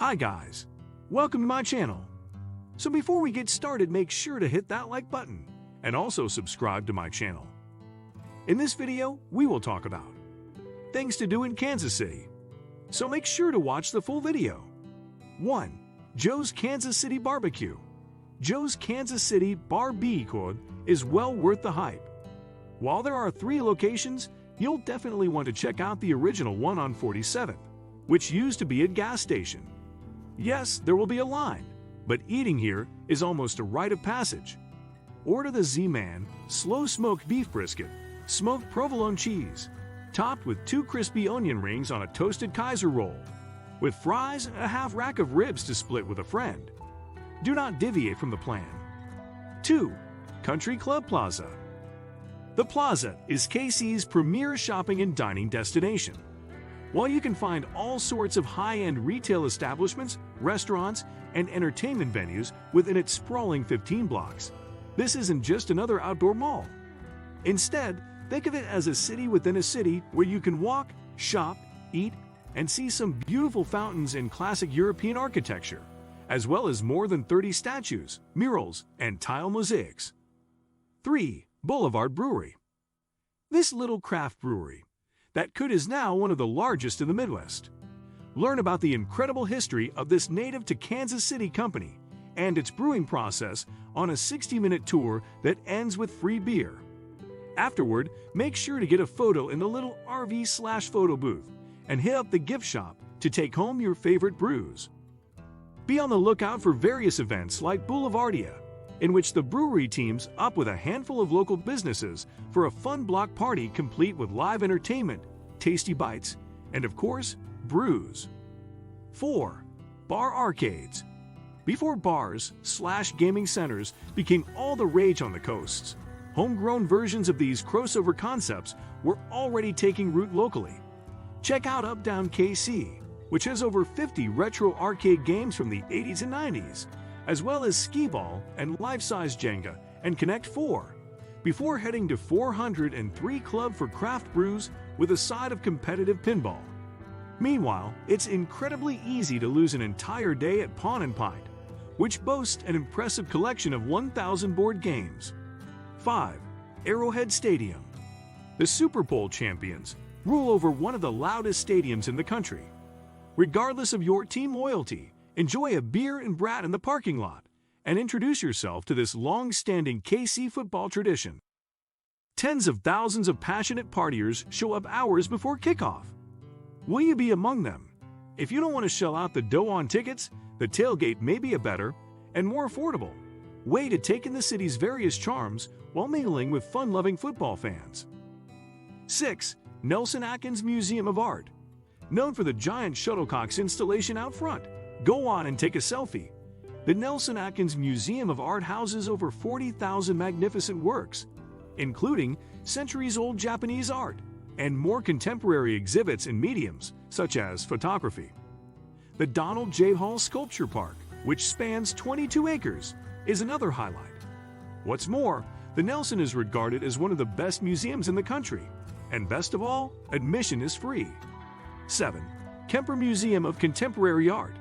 Hi guys, welcome to my channel. So before we get started, make sure to hit that like button and also subscribe to my channel. In this video, we will talk about things to do in Kansas City. So make sure to watch the full video. 1. Joe's Kansas City Barbecue. Joe's Kansas City Barbecue is well worth the hype. While there are 3 locations, you'll definitely want to check out the original one on 47th, which used to be a gas station. Yes, there will be a line, but eating here is almost a rite of passage. Order the Z-Man slow-smoked beef brisket, smoked provolone cheese, topped with 2 crispy onion rings on a toasted Kaiser roll, with fries and a half rack of ribs to split with a friend. Do not deviate from the plan. 2. Country Club Plaza. The Plaza is KC's premier shopping and dining destination. While you can find all sorts of high-end retail establishments, restaurants, and entertainment venues within its sprawling 15 blocks, this isn't just another outdoor mall. Instead, think of it as a city within a city where you can walk, shop, eat, and see some beautiful fountains in classic European architecture, as well as more than 30 statues, murals, and tile mosaics. 3. Boulevard Brewery. This little craft brewery that is now one of the largest in the Midwest. Learn about the incredible history of this native to Kansas City company and its brewing process on a 60-minute tour that ends with free beer. Afterward, make sure to get a photo in the little RV/photo booth and hit up the gift shop to take home your favorite brews. Be on the lookout for various events like Boulevardia, in which the brewery teams up with a handful of local businesses for a fun block party complete with live entertainment, tasty bites, and of course, brews. 4. Bar arcades. Before bars/gaming centers became all the rage on the coasts, homegrown versions of these crossover concepts were already taking root locally. Check out Uptown KC, which has over 50 retro arcade games from the 80s and 90s, as well as skee-ball and life-size Jenga and Connect 4, before heading to 403 Club for craft brews with a side of competitive pinball. Meanwhile, it's incredibly easy to lose an entire day at Pawn and Pint, which boasts an impressive collection of 1,000 board games. 5. Arrowhead Stadium. The Super Bowl champions rule over one of the loudest stadiums in the country. Regardless of your team loyalty, enjoy a beer and brat in the parking lot and introduce yourself to this long-standing KC football tradition. Tens of thousands of passionate partiers show up hours before kickoff. Will you be among them? If you don't want to shell out the dough on tickets, the tailgate may be a better and more affordable way to take in the city's various charms while mingling with fun-loving football fans. 6. Nelson Atkins Museum of Art. Known for the giant shuttlecocks installation out front, go on and take a selfie. The Nelson Atkins Museum of Art houses over 40,000 magnificent works, including centuries-old Japanese art and more contemporary exhibits in mediums such as photography. The Donald J. Hall Sculpture Park, which spans 22 acres, is another highlight. What's more, the Nelson is regarded as one of the best museums in the country, and best of all, admission is free. 7. Kemper Museum of Contemporary Art.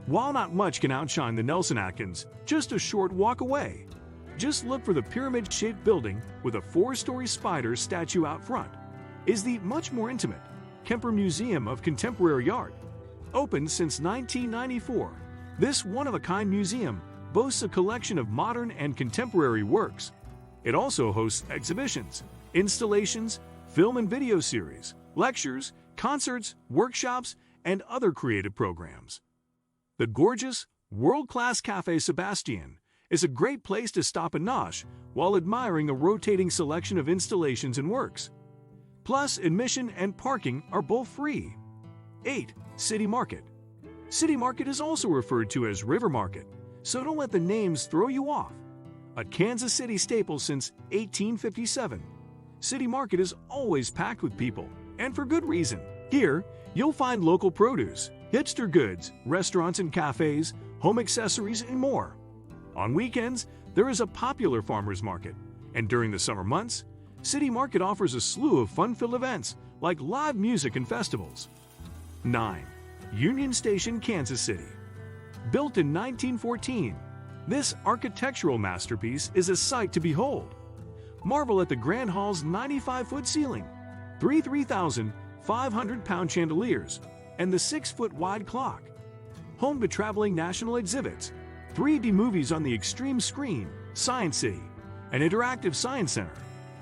While not much can outshine the Nelson Atkins, just a short walk away. Just look for the pyramid-shaped building with a 4-story spider statue out front. Is the much more intimate Kemper Museum of Contemporary Art. Opened since 1994, this one-of-a-kind museum boasts a collection of modern and contemporary works. It also hosts exhibitions, installations, film and video series, lectures, concerts, workshops, and other creative programs. The gorgeous, world-class Café Sebastian is a great place to stop and nosh while admiring a rotating selection of installations and works. Plus, admission and parking are both free. 8. City Market. City Market is also referred to as River Market, so don't let the names throw you off. A Kansas City staple since 1857, City Market is always packed with people, and for good reason. Here, you'll find local produce, hipster goods, restaurants and cafes, home accessories, and more. On weekends, there is a popular farmers market, and during the summer months, City Market offers a slew of fun-filled events like live music and festivals. 9. Union Station, Kansas City. Built in 1914, this architectural masterpiece is a sight to behold. Marvel at the Grand Hall's 95-foot ceiling, three 3,500-pound chandeliers, and the 6-foot-wide clock. Home to traveling national exhibits, 3D movies on the Extreme Screen, Science City, an interactive science center,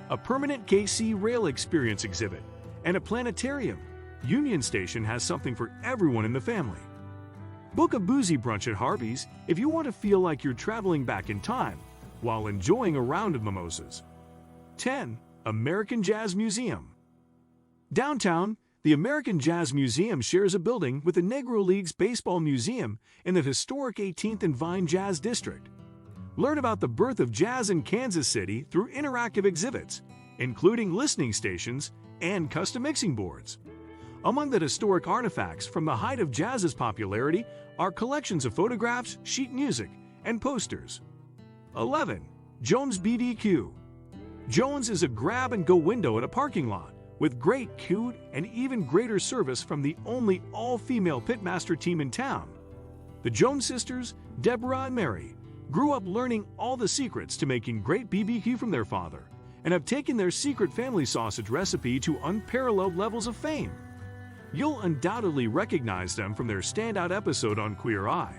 a permanent KC Rail Experience exhibit, and a planetarium. Union Station has something for everyone in the family. Book a boozy brunch at Harvey's if you want to feel like you're traveling back in time while enjoying a round of mimosas. 10. American Jazz Museum. Downtown, the American Jazz Museum shares a building with the Negro Leagues Baseball Museum in the historic 18th and Vine Jazz District. Learn about the birth of jazz in Kansas City through interactive exhibits, including listening stations and custom mixing boards. Among the historic artifacts from the height of jazz's popularity are collections of photographs, sheet music, and posters. 11. Jones BBQ. Jones is a grab-and-go window at a parking lot with great queued and even greater service from the only all-female pitmaster team in town. The Jones sisters, Deborah and Mary, grew up learning all the secrets to making great BBQ from their father and have taken their secret family sausage recipe to unparalleled levels of fame. You'll undoubtedly recognize them from their standout episode on Queer Eye.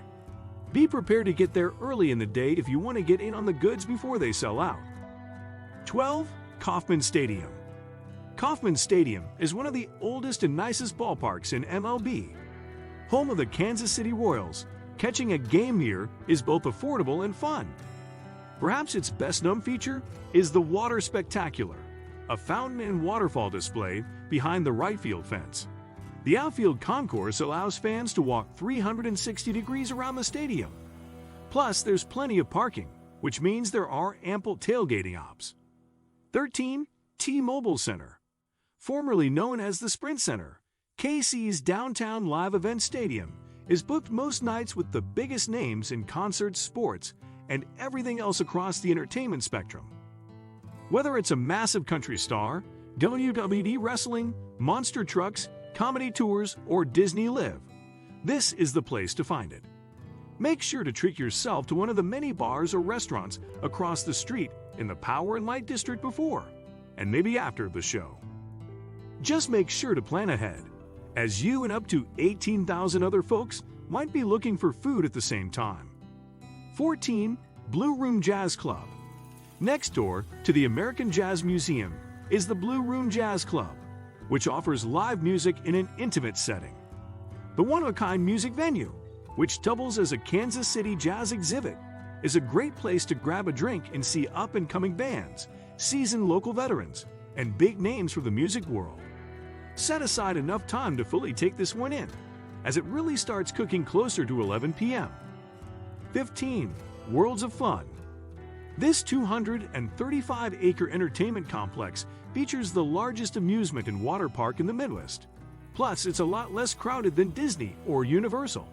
Be prepared to get there early in the day if you want to get in on the goods before they sell out. 12. Kauffman Stadium. Kauffman Stadium is one of the oldest and nicest ballparks in MLB. Home of the Kansas City Royals, catching a game here is both affordable and fun. Perhaps its best-known feature is the Water Spectacular, a fountain and waterfall display behind the right field fence. The outfield concourse allows fans to walk 360 degrees around the stadium. Plus, there's plenty of parking, which means there are ample tailgating options. 13. T-Mobile Center. Formerly known as the Sprint Center, KC's downtown live event stadium is booked most nights with the biggest names in concerts, sports, and everything else across the entertainment spectrum. Whether it's a massive country star, WWE wrestling, monster trucks, comedy tours, or Disney Live, this is the place to find it. Make sure to treat yourself to one of the many bars or restaurants across the street in the Power and Light District before, and maybe after the show. Just make sure to plan ahead, as you and up to 18,000 other folks might be looking for food at the same time. 14. Blue Room Jazz Club. Next door to the American Jazz Museum is the Blue Room Jazz Club, which offers live music in an intimate setting. The one-of-a-kind music venue, which doubles as a Kansas City jazz exhibit, is a great place to grab a drink and see up-and-coming bands, seasoned local veterans, and big names from the music world. Set aside enough time to fully take this one in, as it really starts cooking closer to 11 p.m. 15. Worlds of Fun. This 235-acre entertainment complex features the largest amusement and water park in the Midwest. Plus, it's a lot less crowded than Disney or Universal.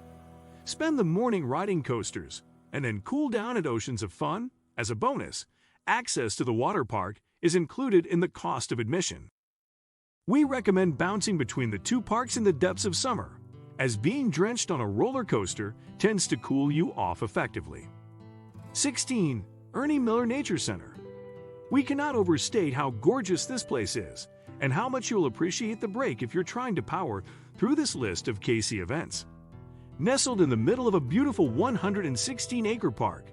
Spend the morning riding coasters and then cool down at Oceans of Fun. As a bonus, access to the water park is included in the cost of admission. We recommend bouncing between the two parks in the depths of summer, as being drenched on a roller coaster tends to cool you off effectively. 16. Ernie Miller Nature Center. We cannot overstate how gorgeous this place is, and how much you'll appreciate the break if you're trying to power through this list of KC events. Nestled in the middle of a beautiful 116-acre park,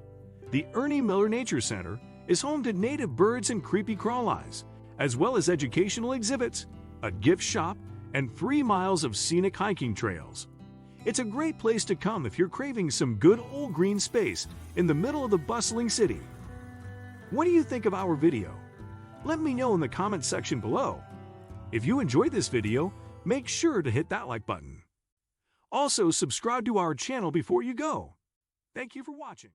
the Ernie Miller Nature Center is home to native birds and creepy crawlies, as well as educational exhibits, a gift shop, and 3 miles of scenic hiking trails. It's a great place to come if you're craving some good old green space in the middle of the bustling city. What do you think of our video? Let me know in the comment section below. If you enjoyed this video, make sure to hit that like button. Also, subscribe to our channel before you go. Thank you for watching.